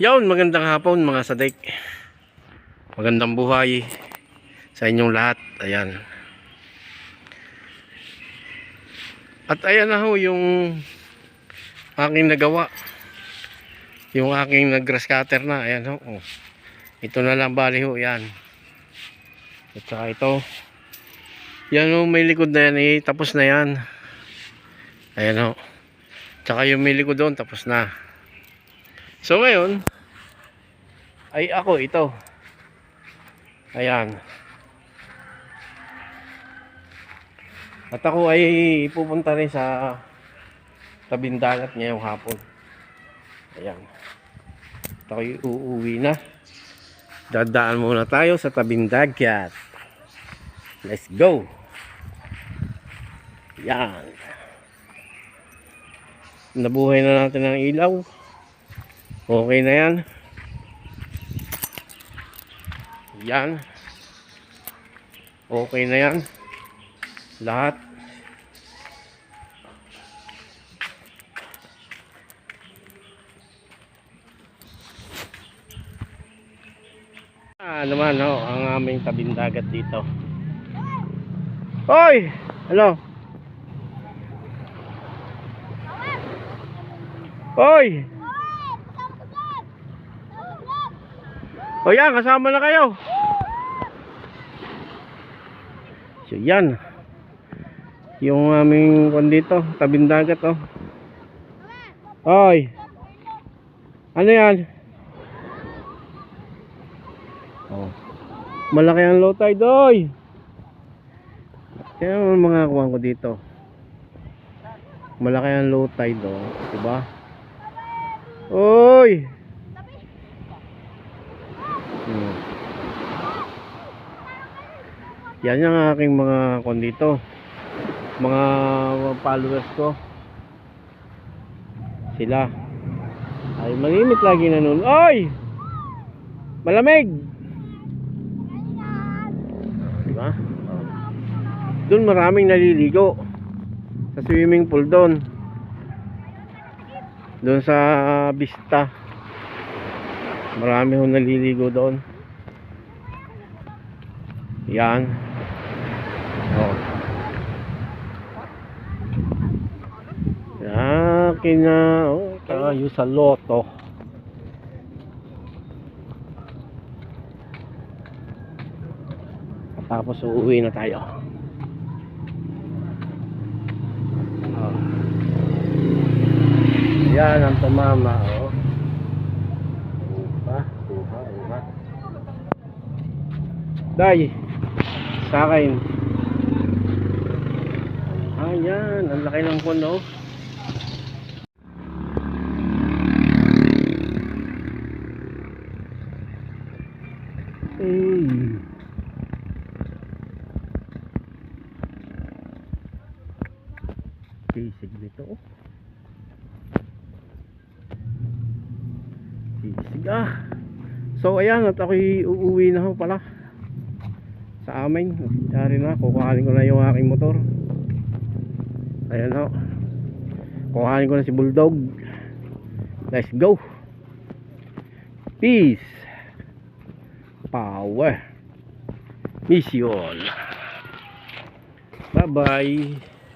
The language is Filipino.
Yawn, magandang hapon mga sadik. Magandang buhay sa inyong lahat. Ayan. At ayan na ho yung aking nagawa. Yung aking nag-grass cutter na. Ayan ho. Oh. Ito na lang bali ho. Ayan. At saka ito. Yan ho, may likod na yan eh. Tapos na yan. Ayan ho. Tsaka yung may likod doon. Tapos na. So ngayon ay ako ito. Ayan. At ako ay pupunta rin sa tabing dagat ngayong hapon. Ayan. At ako ay uuwi na. Dadaan muna tayo sa tabing dagat. Let's go. Ayan. Nabuhay na natin ang ilaw. Okay na yan. Yan. Okay na yan. Lahat. Naman ho, ang aming tabing dagat dito. Hoy! Hello? Hoy! O yan, kasama na kayo. So yan. Yung aming kwan dito, tabing dagat oh. Oy. Ano yan? Oh. Malaki ang low tide oy. Kaya mga kuwan ko dito. Malaki ang low tide oh, diba? Oy. Yan yung aking mga kondito, mga followers ko. Sila ay malimit lagi na nun. Oy! Malamig! Diba? Doon maraming naliligo sa swimming pool doon. Doon sa Vista. Marami hong naliligo doon. Yan. Oh. Akin na tayo sa loto. Tapos uuwi na tayo. Oh. Yan ang tumama oh. Upa. Day sa akin. Ayan, ang laki ng puno. Sisig nito. Sisig So ayan, at ako'y uuwi na ho pala sa amin. Dari na, kukuhanin ko na yung aking motor. Ayan ho. Kukuhanin ko na si Bulldog. Let's go. Peace. Power. Mission. Bye bye.